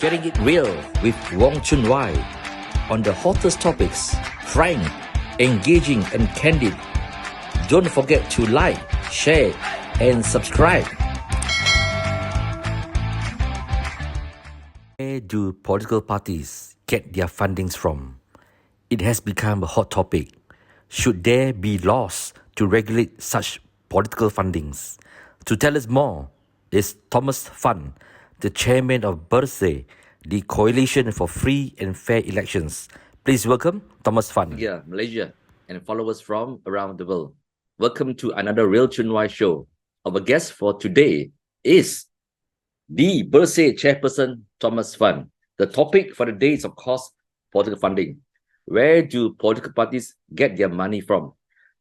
Getting it real with RealChunWai on the hottest topics, frank, engaging and candid. Don't forget to like, share and subscribe. Where do political parties get their fundings from? It has become a hot topic. Should there be laws to regulate such political fundings? To tell us more is Thomas Fann, the chairman of BERSIH, the Coalition for Free and Fair Elections. Please welcome Thomas Fann. Yeah, Malaysia, and followers from around the world. Welcome to another RealChunWai show. Our guest for today is the BERSIH chairperson, Thomas Fann. The topic for the day is, of course, political funding. Where do political parties get their money from?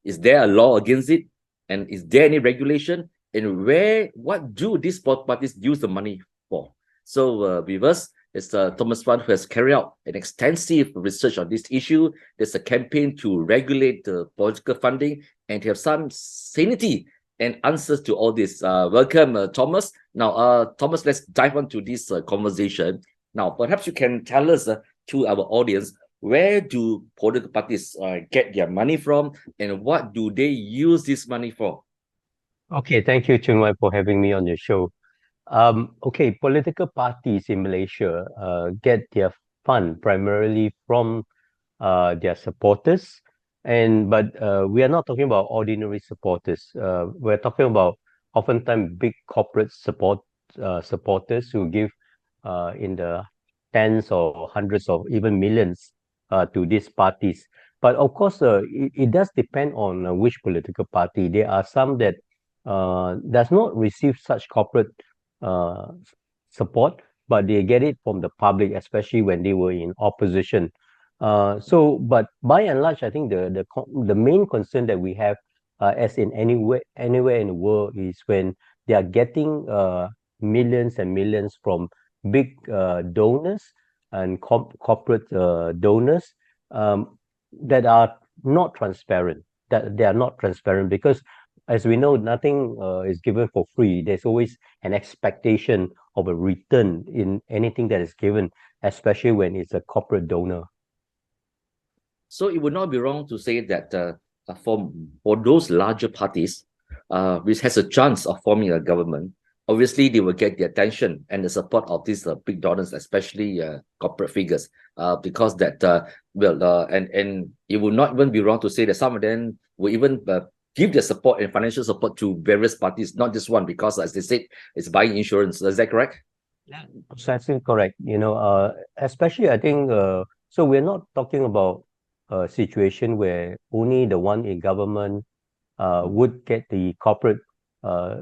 Is there a law against it? And is there any regulation? And what do these political parties use the money for? So with us is Thomas Fann, who has carried out an extensive research on this issue. There's a campaign to regulate political funding and to have some sanity and answers to all this. Welcome, Thomas. Now, Thomas, let's dive into this conversation. Now, perhaps you can tell us to our audience, where do political parties get their money from and what do they use this money for? Okay, thank you, Chunwai, for having me on your show. Okay, political parties in Malaysia get their fund primarily from their supporters, but we are not talking about ordinary supporters. We're talking about oftentimes big corporate supporters who give in the tens or hundreds of even millions to these parties. But of course, it does depend on which political party. There are some that does not receive such corporate support, but they get it from the public, especially when they were in opposition. But by and large, I think the main concern that we have, as in anywhere in the world, is when they are getting millions and millions from big donors and corporate donors that are not transparent. That they are not transparent because, as we know, nothing is given for free. There's always an expectation of a return in anything that is given, especially when it's a corporate donor. So it would not be wrong to say that for those larger parties, which has a chance of forming a government, obviously they will get the attention and the support of these big donors, especially corporate figures, because that and it would not even be wrong to say that some of them will even give their support and financial support to various parties, not just one, because as they said, it's buying insurance. Is that correct? Yeah, that's correct. Especially I think so we're not talking about a situation where only the one in government would get the corporate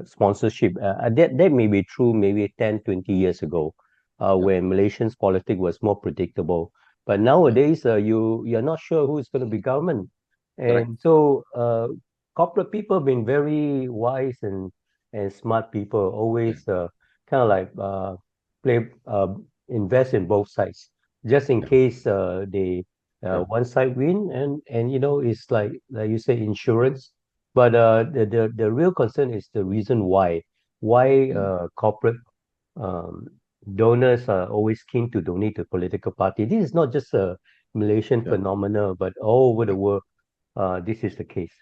sponsorship. That may be true maybe 10, 20 years ago, when Malaysian's politics was more predictable. But nowadays, you're not sure who is going to be government. And so corporate people have been very wise and smart people, always kind of like invest in both sides, just in case they one side win, and it's like you say, insurance. But the real concern is the reason why corporate donors are always keen to donate to political party. This is not just a Malaysian phenomenon, but all over the world, this is the case.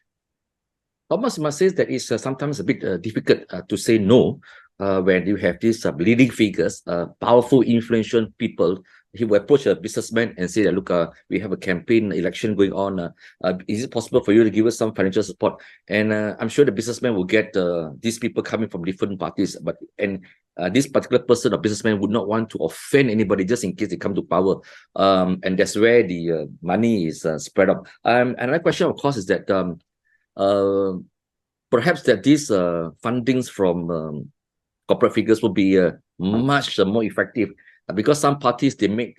Thomas must say that it's sometimes a bit difficult to say no when you have these leading figures, powerful, influential people. He will approach a businessman and say that, look, we have a campaign election going on. Is it possible for you to give us some financial support? And I'm sure the businessman will get these people coming from different parties. And this particular person or businessman would not want to offend anybody just in case they come to power. And that's where the money is spread out. Another question, of course, is that perhaps that these fundings from corporate figures will be much more effective because some parties, they make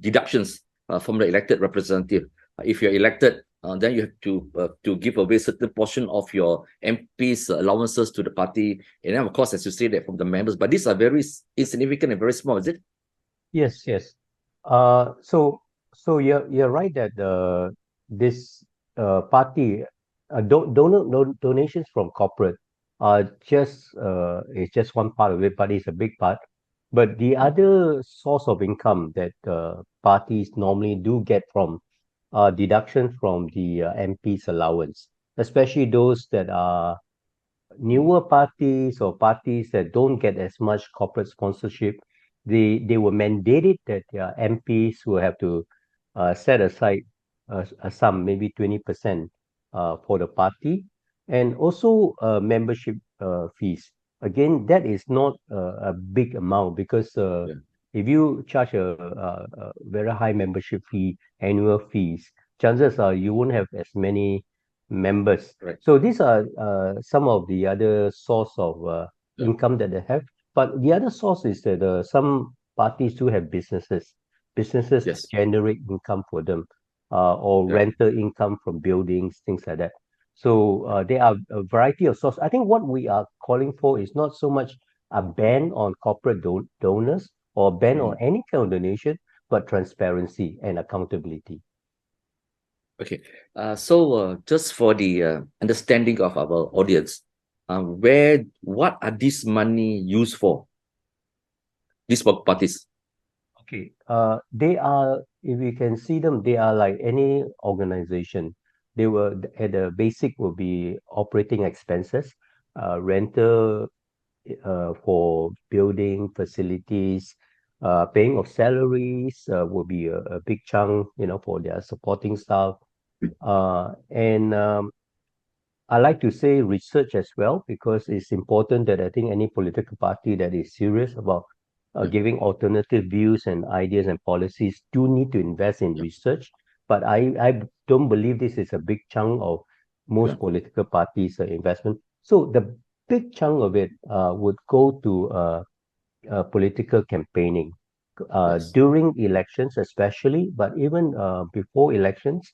deductions from the elected representative. If you're elected, then you have to give away a certain portion of your MP's allowances to the party, and then of course, as you say, that from the members. But these are very insignificant and very small, is it? Yes. So you're right that this party donations from corporate are just one part of it, but it's a big part. But the other source of income that parties normally do get from deduction from the MP's allowance, especially those that are newer parties or parties that don't get as much corporate sponsorship. They were mandated that their MPs will have to set aside a sum, maybe 20% for the party, and also membership fees. Again, that is not a big amount because Yeah. if you charge a very high membership fee, annual fees, chances are you won't have as many members. Right. So these are some of the other source of Yeah. income that they have. But the other source is that some parties do have businesses, businesses that Yes. generate income for them, or Right. rental income from buildings, things like that. So there are a variety of sources. I think what we are calling for is not so much a ban on corporate donors or ban on Mhm. any kind of donation, but transparency and accountability. Okay. So just for the understanding of our audience, what are this money used for? These work parties. Okay. They are, if you can see them, they are like any organization. They were at the basic will be operating expenses, rental for building facilities, paying of salaries will be a big chunk, for their supporting staff. And I like to say research as well because it's important that I think any political party that is serious about Yeah. giving alternative views and ideas and policies do need to invest in Yeah. research. But I don't believe this is a big chunk of Yeah. most political parties' investment. So the big chunk of it would go to political campaigning Yes. during elections, especially, but even before elections.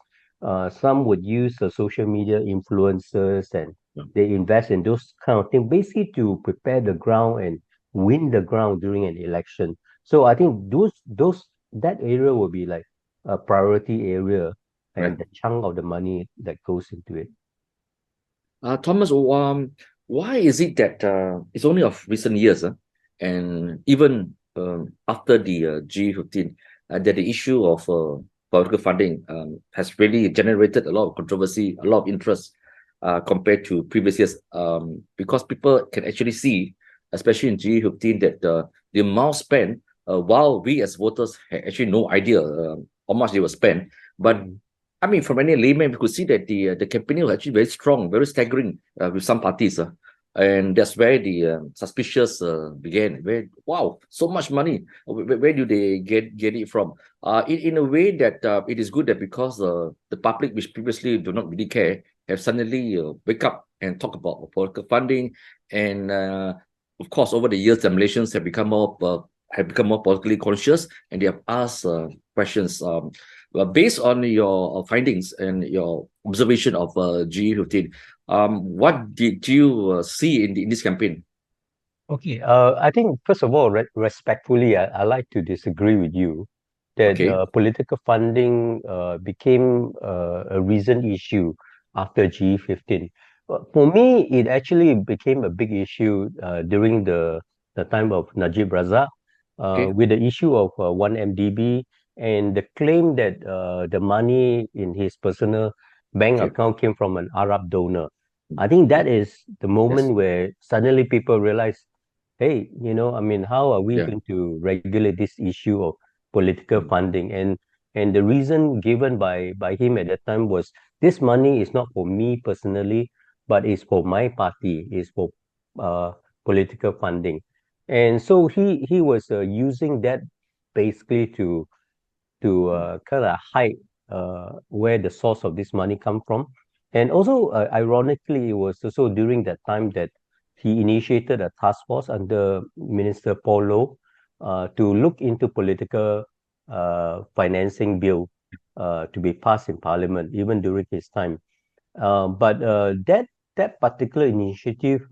Some would use the social media influencers and Yeah. they invest in those kind of things, basically to prepare the ground and win the ground during an election. So I think those that area will be like a priority area Right. and the chunk of the money that goes into it. Thomas, why is it that it's only of recent years, and even after the G15, that the issue of political funding has really generated a lot of controversy, a lot of interest compared to previous years, because people can actually see, especially in G15, that the amount spent, while we as voters had actually no idea how much they were spent, but Mhm. I mean, from any layman, we could see that the campaigning was actually very strong, very staggering with some parties. And that's where the suspicious began. Where, wow, so much money. Where do they get it from? In a way that it is good that because the public, which previously do not really care, have suddenly wake up and talk about political funding. And of course, over the years, the Malaysians have become more politically conscious, and they have asked questions. Well, based on your findings and your observation of GE15, what did you see in this campaign? Okay, I think first of all, respectfully, I like to disagree with you that Okay, political funding became a recent issue after G15. For me, it actually became a big issue during the time of Najib Razak okay, with the issue of 1MDB and the claim that the money in his personal bank okay. account came from an Arab donor. I think that is the Yes, moment where suddenly people realize, hey, I mean, how are we yeah, going to regulate this issue of political mm, funding? And the reason given by him at that time was this money is not for me personally, but it's for my party, it's for uh, political funding. And so he was using that basically to mm, kind of hide where the source of this money come from. And also, ironically, it was also during that time that he initiated a task force under Minister Paul Loh to look into political financing bill to be passed in Parliament, even during his time. But that particular initiative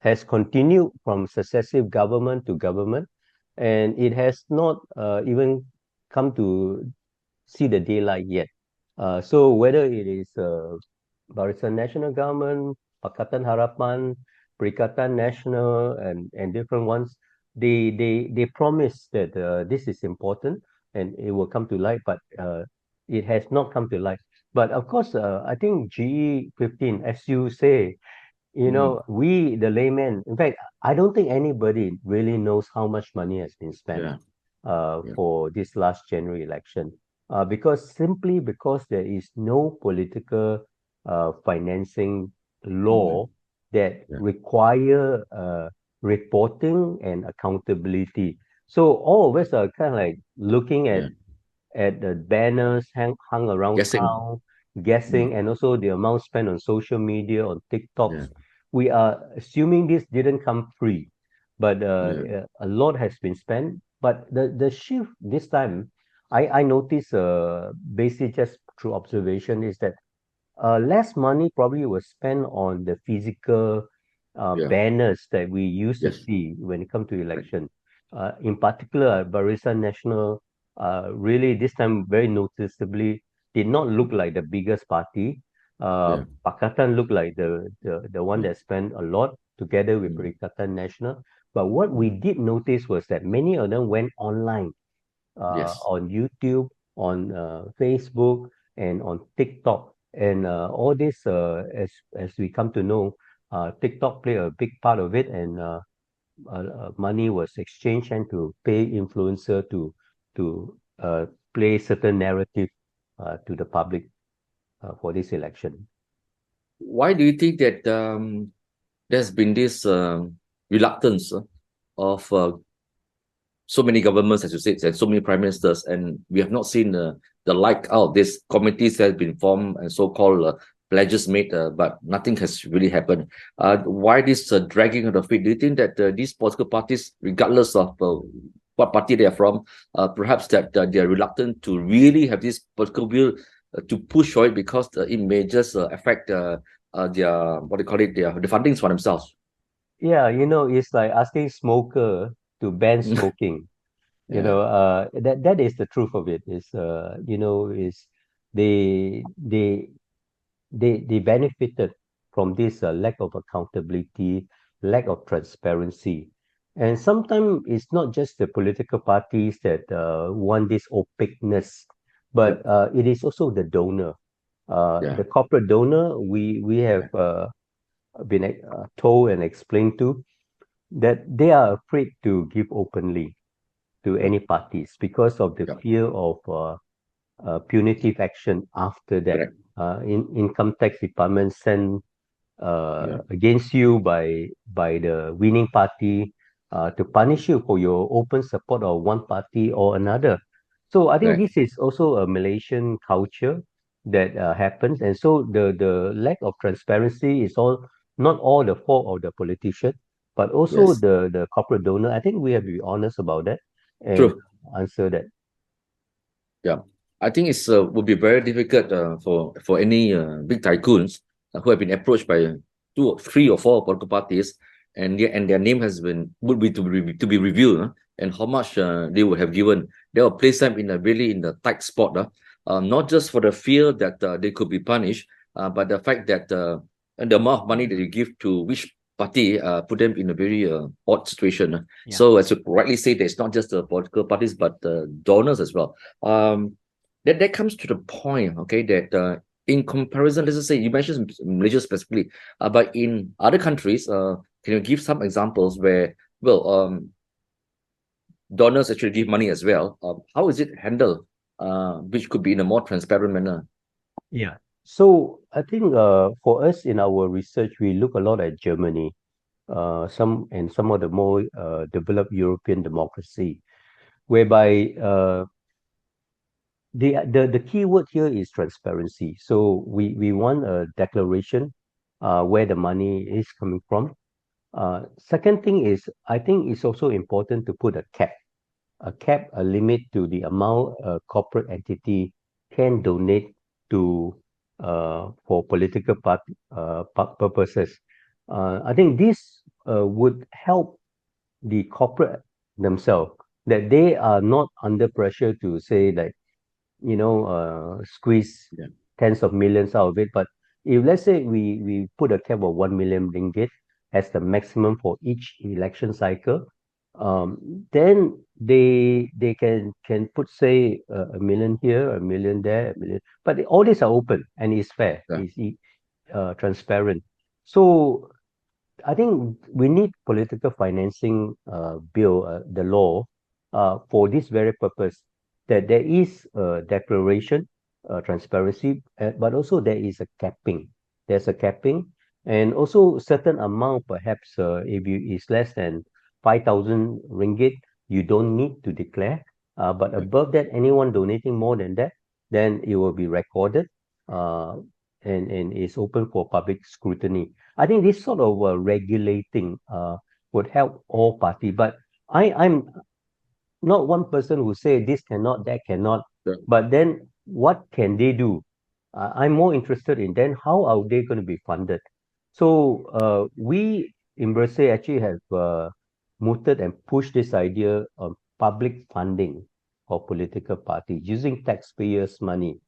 has continued from successive government to government, and it has not even come to see the daylight yet. So whether it is Barisan National Government, Pakatan Harapan, Perikatan Nasional, and different ones, they promise that this is important and it will come to light, but it has not come to light. But of course, I think GE 15, as you say, Mm, we, the laymen, in fact, I don't think anybody really knows how much money has been spent yeah, yeah, for this last January election. Because there is no political financing mm, law that yeah, require reporting and accountability. So all of us are kind of like looking yeah. at the banners hung around Guessing. town, Mm, guessing, and also the amount spent on social media, on yeah, TikToks. We are assuming this didn't come free, but yeah, a lot has been spent. But the shift this time, I noticed, basically just through observation, is that less money probably was spent on the physical yeah. banners that we used to Yes. see when it comes to Right. election. In particular, Barisan National really this time very noticeably did not look like the biggest party. Yeah, Pakatan looked like the one yeah, that spent a lot together with mm, Perikatan Nasional. But what we mm, did notice was that many of them went online yes. on YouTube, on Facebook, and on TikTok. And all this, as we come to know, TikTok played a big part of it, and money was exchanged and to pay influencer to play certain narrative to the public for this election. Why do you think that there's been this reluctance of so many governments, as you said, and so many prime ministers, and we have not seen the like out. These committees have been formed and so-called pledges made, but nothing has really happened. Why this dragging of the feet? Do you think that these political parties, regardless of what party they are from, perhaps that they are reluctant to really have this political will to push for it because it may just affect their what they call it, the fundings for themselves? Yeah, it's like asking smoker to ban smoking. Yeah, That is the truth of it. Is they they they benefited from this lack of accountability, lack of transparency. And sometimes it's not just the political parties that want this opaqueness, yeah, but it is also the donor. yeah, The corporate donor, we have yeah, been told and explained to that they are afraid to give openly to yeah, any parties because of the yeah. fear of punitive action after that. Correct. In income tax department send Yeah, against you by the winning party to punish you for your open support of one party or another. So I think right. this is also a Malaysian culture that happens, and so the lack of transparency is all not all the fault of the politician, but also Yes, the corporate donor. I think we have to be honest about that and true. answer that. Yeah, I think it's would be very difficult for any big tycoons who have been approached by two, or three, or four political parties, and their name has been would be to be reviewed, and how much they would have given. They will place them in a really in the tight spot, not just for the fear that they could be punished, but the fact that and the amount of money that you give to which party put them in a very odd situation. Yeah. So as you rightly say, it's not just the political parties but the donors as well. That comes to the point, okay, that in comparison, let's just say you mentioned Malaysia specifically, but in other countries, can you give some examples where, well, donors actually give money as well? How is it handled? Which could be in a more transparent manner. Yeah. So I think for us in our research, we look a lot at Germany, some of the more developed European democracy, whereby the key word here is transparency. So we want a declaration where the money is coming from. Second thing is, I think it's also important to put a limit to the amount a corporate entity can donate to for political purposes. I think this would help the corporate themselves that they are not under pressure to say like squeeze Yeah, tens of millions out of it. But if let's say we put a cap of 1 million ringgit as the maximum for each election cycle, then they can put say a million here, a million there, a million. But all these are open and it's fair, Yeah. transparent. So I think we need political financing bill, the law, for this very purpose, that there is a declaration, transparency, but also there is a capping. There's a capping, and also certain amount, perhaps if you is less than 5,000 ringgit, you don't need to declare. But Right. above that, anyone donating more than that, then it will be recorded, uh, and is open for public scrutiny. I think this sort of regulating would help all party. But I'm not one person who say this cannot, that cannot. Yeah. But then what can they do? I'm more interested in then how are they going to be funded? So we in BERSIH actually have mooted and pushed this idea of public funding for political parties using taxpayers' money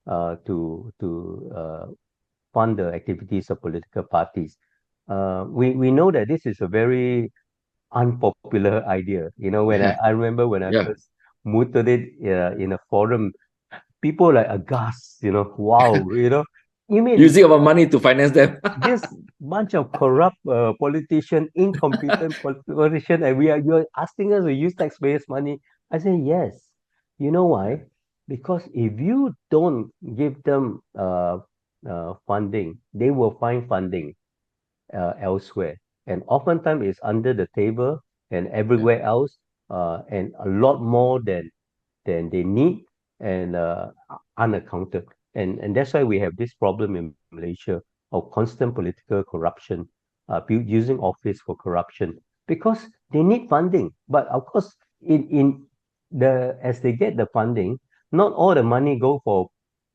to fund the activities of political parties. We know that this is a very unpopular idea. You know, I remember when I Yeah. first mooted it in a forum, people like aghast. You know, wow. You know, you mean Using our money to finance them. this bunch of corrupt politician, incompetent politician, and you're asking us to use taxpayers' money? I say yes. You know Yeah. why? Because if you don't give them funding, they will find funding elsewhere, and oftentimes it's under the table and Yeah. everywhere else, and a lot more than they need and unaccounted. And that's why we have this problem in Malaysia of constant political corruption, using office for corruption because they need funding. But of course, in the as they get the funding, not all the money go for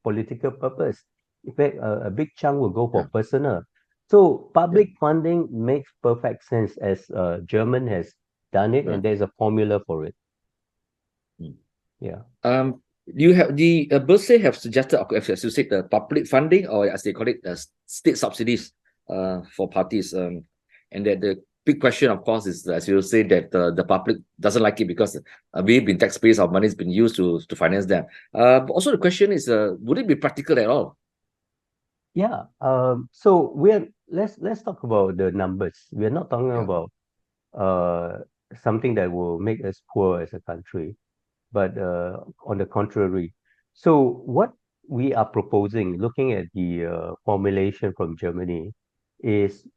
political purpose. In fact, a big chunk will go Yeah. for personal. So Yeah. public funding makes perfect sense as German has done it, Yeah. and there's a formula for it. Mm. Yeah. You have the BERSIH have suggested, as you said, the public funding, or as they call it, state subsidies for parties. And that the big question, of course, is as you say that the public doesn't like it because we've been taxpayers, our money has been used to finance them. But also the question is, would it be practical at all? Yeah. So let's talk about the numbers. We're not talking Yeah. about uh something that will make us poor as a country, but on the contrary. So what we are proposing, looking at the formulation from Germany, is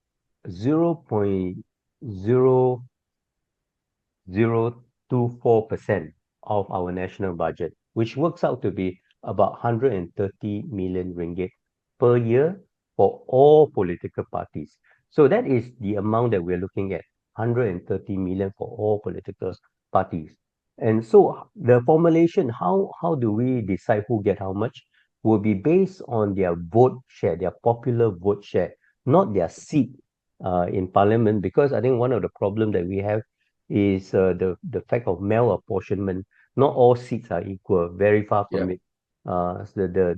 0.0024% of our national budget, which works out to be about 130 million ringgit per year for all political parties. So that is the amount that we're looking at, 130 million for all political parties. And so the formulation, how do we decide who get how much, will be based on their vote share, their popular vote share, not their seat in parliament, because I think one of the problem that we have is the fact of malapportionment. Not all seats are equal, very far Yeah. from it.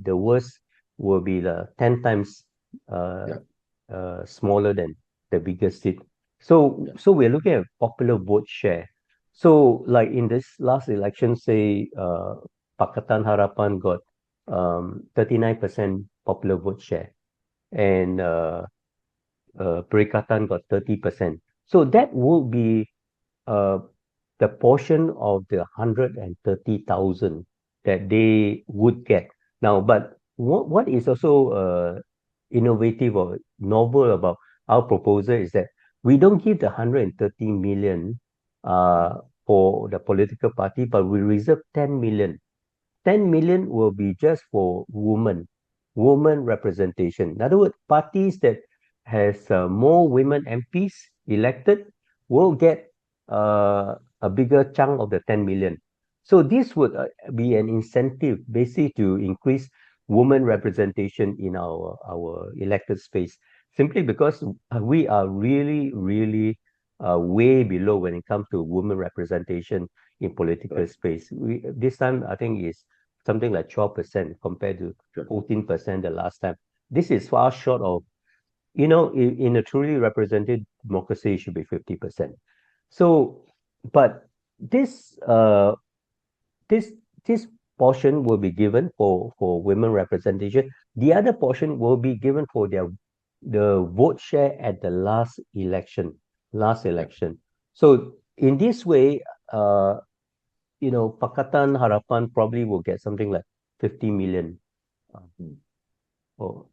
The worst will be the 10 times uh, Yeah. smaller than the biggest seat. So we're looking at popular vote share. So like in this last election, say Pakatan Harapan got 39% popular vote share, and Perikatan got 30%. So that would be uh, the portion of the 130,000 that they would get. Now, but what is also innovative or novel about our proposal is that we don't give the 130 million Mm. for the political party, but we reserve 10 million. 10 million will be just for women representation. In other words, parties that has more women MPs elected will get a bigger chunk of the 10 million. So this would be an incentive basically to increase women representation in our elected space, simply because we are really way below when it comes to women representation in political Right. space. This time I think is something like 12% compared to Sure. 14% the last time. This is far short of, in a truly representative democracy, it should be 50%. So but this this this portion will be given for women representation. The other portion will be given for the vote share at the last Yeah. election. So in this way, Pakatan Harapan probably will get something like 50 million, uh, Mm. or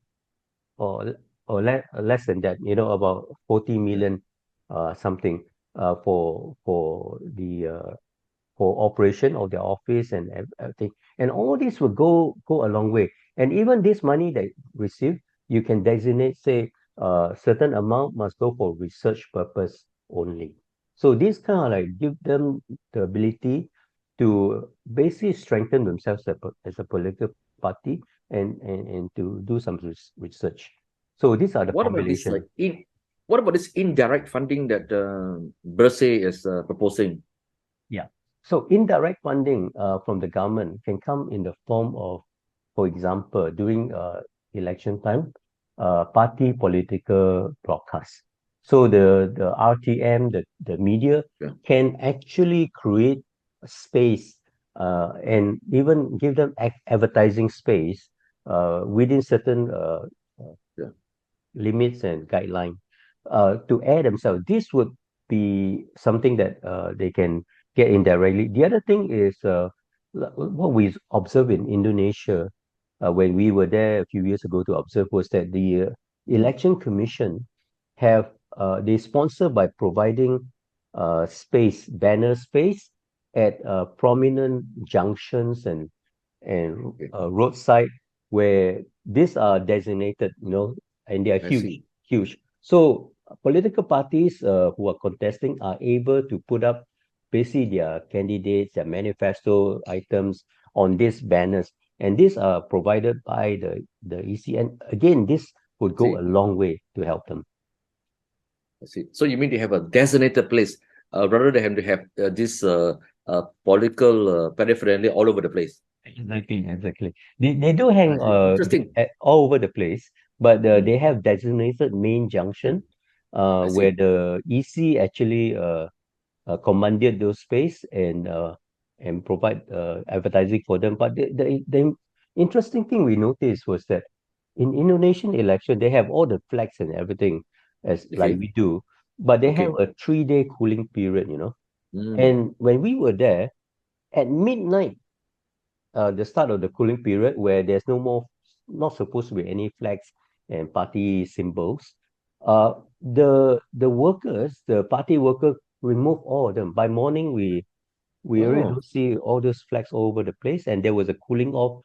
or less than that, about 40 Yeah. million something for operation of their office and everything. And all this will go a long way. And even this money that received, you can designate, say, certain amount must go for research purpose only. So this kind of like give them the ability to basically strengthen themselves as a political party and to do some research. So these are the What about this combination. what about this indirect funding that BERSIH is proposing? Yeah. So indirect funding from the government can come in the form of, for example, during election time, party political broadcast. So the RTM, the media Yeah. can actually create a space and even give them advertising space within certain Yeah. limits and guideline to air themselves. This would be something that they can get indirectly. The other thing is what we observed in Indonesia when we were there a few years ago to observe was that the Mm. election commission have they sponsor by providing banner space at prominent junctions and Okay. roadside where these are designated, and they are I see. huge. So political parties who are contesting are able to put up basically their candidates, their manifesto items on these banners, and these are provided by the EC. And again, this would I go a see. long way to help them. I see. So you mean they have a designated place rather than to have this political paraphernalia all over the place? Exactly, exactly. They do I hang see. Interesting. all over the place, but Mm. they have designated main junction I where see. the EC actually commanded those space and provide advertising for them. But the interesting thing we noticed was that in Indonesian election they have all the flags and everything as like Okay. we do, but they have Okay. a 3-day cooling period, Mm. And when we were there at midnight, the start of the cooling period where there's not supposed to be any flags and party symbols. The party worker remove all of them. By morning, we already Oh. don't see all those flags all over the place, and there was a cooling off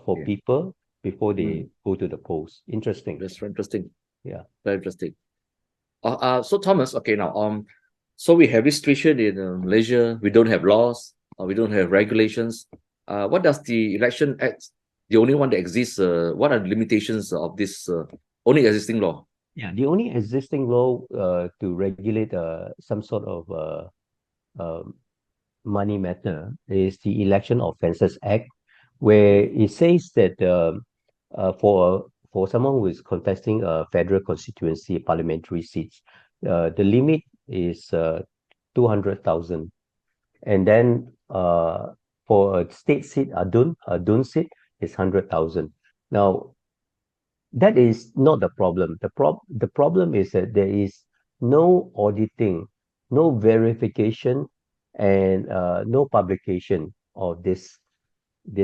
for Yeah. people before they Mm. go to the polls. Interesting. That's very interesting. Yeah. Very interesting. So Thomas, okay, now so we have this situation in Malaysia. We don't have laws. We don't have regulations. What does the Election Act, the only one that exists? What are the limitations of this only existing law? Yeah. The only existing law to regulate some sort of um money matter is the Election Offences Act, where Okay. it says that for someone who is contesting a federal constituency parliamentary seats, the limit is 200,000, and then for a state seat, a Dun seat is 100,000. Now that is not the problem. The problem is that there is no auditing, no verification, and no publication of this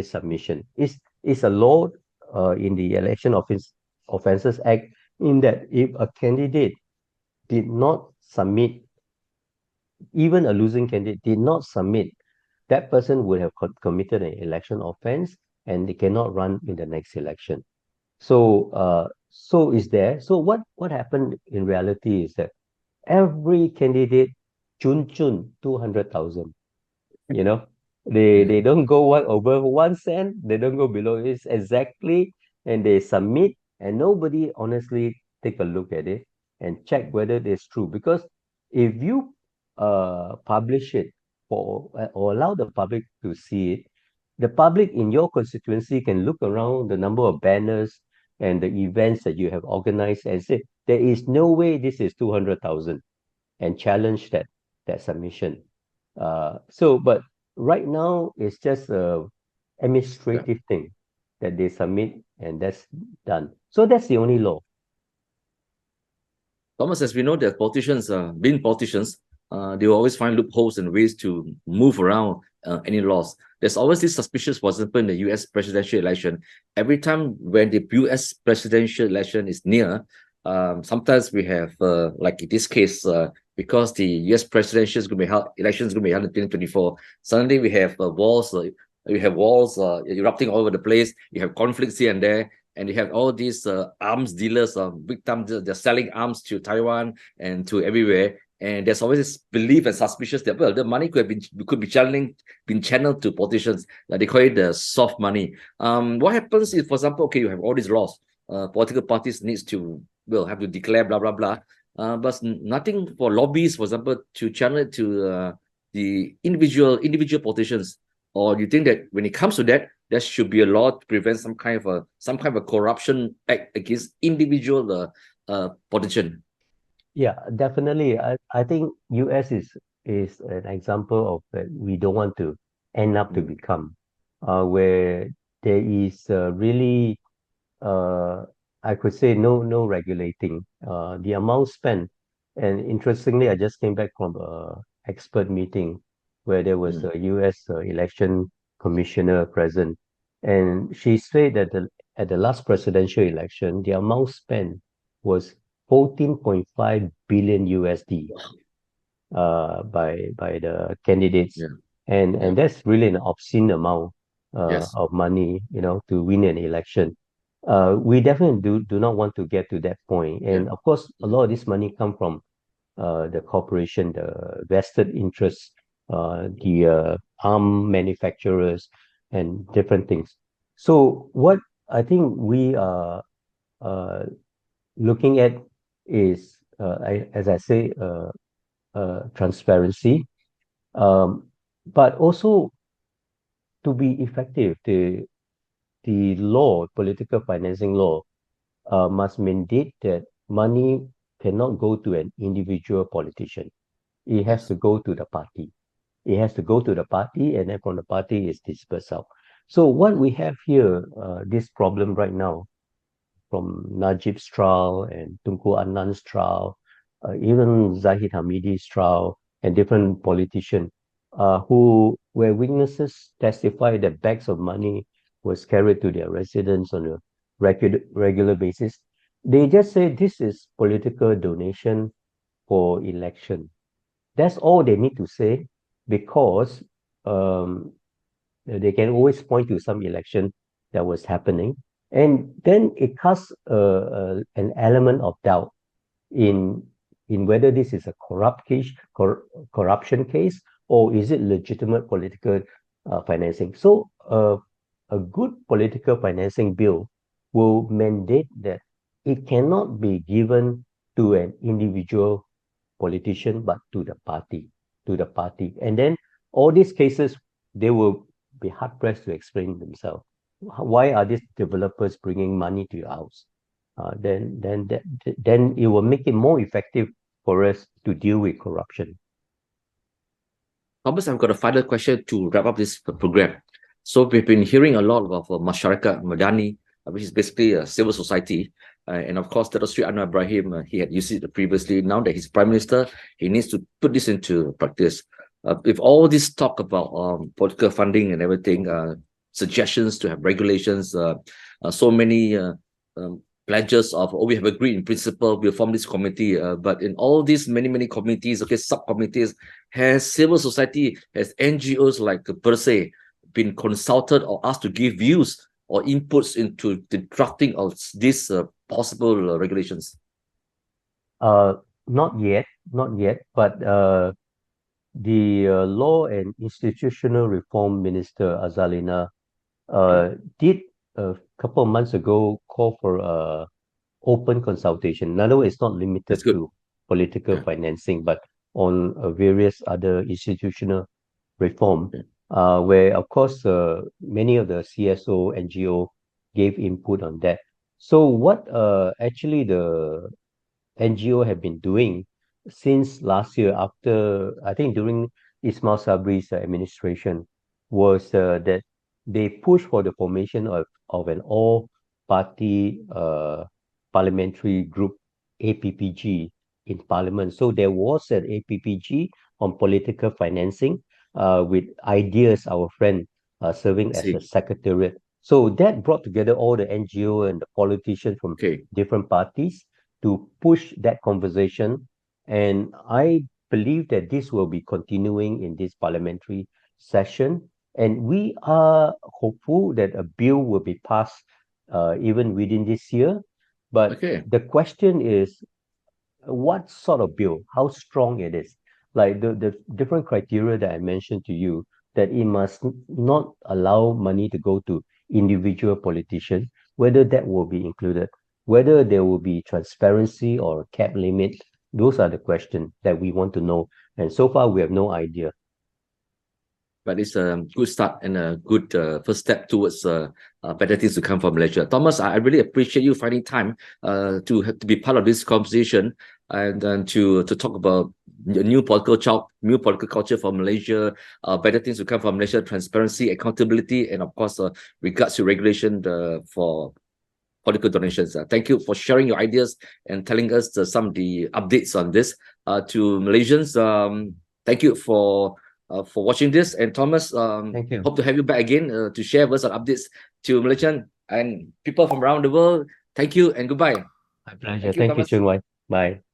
submission. It's a law in the Offences Act in that if a candidate did not submit, even a losing candidate did not submit, that person would have committed an election offense and they cannot run in the next election. So is there. So what happened in reality is that every candidate chun 200,000. You know, they Yeah. they don't go one over 1 cent, they don't go below. It's exactly, and they submit, and nobody honestly take a look at it and check whether it's true. Because if you publish it or allow the public to see it, the public in your constituency can look around the number of banners and the events that you have organized and say there is no way this is 200,000 and challenge that. that submission. But right now it's just a administrative thing that they submit and that's done. So that's the only law. Thomas, as we know, that politicians, being politicians, they will always find loopholes and ways to move around any laws. There's always this suspicious, for example, in the US presidential election. Every time when the US presidential election is near, sometimes we have, like in this case, because the US presidential is going to be held, election is going to be held in 2024, suddenly we have wars. You have wars erupting all over the place. You have conflicts here and there. And you have all these arms dealers, big time, they're selling arms to Taiwan and to everywhere. And there's always this belief and suspicious that, well, the money could be been channeled to politicians. They call it the soft money. What happens if, for example, okay, you have all these laws, political parties needs to, well, have to declare blah blah blah, but nothing for lobbyists, for example, to channel it to the individual politicians. Or you think that when it comes to that, there should be a law to prevent some kind of a corruption act against individual politician? Yeah, definitely. I think US is an example of that we don't want to end up to become, where there is really I could say no regulating the amount spent. And interestingly, I just came back from a expert meeting where there was a US election commissioner present, and she said that at the last presidential election, the amount spent was 14.5 billion USD by the candidates, and that's really an obscene amount of money, to win an election. We definitely do not want to get to that point. And of course, a lot of this money come from the corporation, the vested interests, the arm manufacturers, and different things. So what I think we are looking at is, as I say, transparency, but also to be effective, the law, political financing law, must mandate that money cannot go to an individual politician. It has to go to the party. It has to go to the party, and then from the party is dispersed out. So what we have here, this problem right now, from Najib's trial and Tunku Adnan's trial, even Zahid Hamidi's trial, and different politicians where witnesses testify that bags of money was carried to their residence on a regular basis. They just say this is political donation for election. That's all they need to say, because they can always point to some election that was happening. And then it casts an element of doubt in whether this is a corruption case, or is it legitimate political financing. So a good political financing bill will mandate that it cannot be given to an individual politician, but to the party. And then all these cases, they will be hard pressed to explain themselves. Why are these developers bringing money to your house? Then it will make it more effective for us to deal with corruption. Thomas, I've got a final question to wrap up this program. So we've been hearing a lot about Masyarakat Madani, which is basically a civil society. And of course, Dato' Sri Anwar Ibrahim, he had used it previously. Now that he's Prime Minister, he needs to put this into practice. With all this talk about political funding and everything, suggestions to have regulations, so many pledges of, we have agreed in principle, we'll form this committee. But in all these many committees, subcommittees, has civil society, has NGOs like BERSIH been consulted or asked to give views or inputs into the drafting of these possible regulations? Not yet, but the Law and Institutional Reform Minister Azalina did a couple of months ago call for open consultation. In other words, it's not limited to political financing, but on various other institutional reform, where of course many of the CSO, NGO gave input on that. So what actually the NGO have been doing since last year, after I think during Ismail Sabri's administration, was that they pushed for the formation of an all-party parliamentary group, APPG, in Parliament. So there was an APPG on political financing with ideas, our friend I serving as a see. secretariat. So that brought together all the NGO and the politicians from Okay. different parties to push that conversation. And I believe that this will be continuing in this parliamentary session. And we are hopeful that a bill will be passed even within this year. But Okay. the question is, what sort of bill, how strong it is. Like the different criteria that I mentioned to you, that it must not allow money to go to individual politicians, whether that will be included, whether there will be transparency or cap limit. Those are the questions that we want to know. And so far, we have no idea. But it's a good start and a good first step towards better things to come from Malaysia. Thomas, I really appreciate you finding time to be part of this conversation and to talk about new political culture for Malaysia, better things to come from Malaysia, transparency, accountability, and of course, regards to regulation for political donations. Thank you for sharing your ideas and telling us some of the updates on this. To Malaysians, thank you for watching this. And Thomas, Thank you. hope to have you back again to share with us some updates to Malaysian and people from around the world. Thank you and goodbye. My pleasure. Thank you, Thank you, Thomas. Chun Wai. Bye.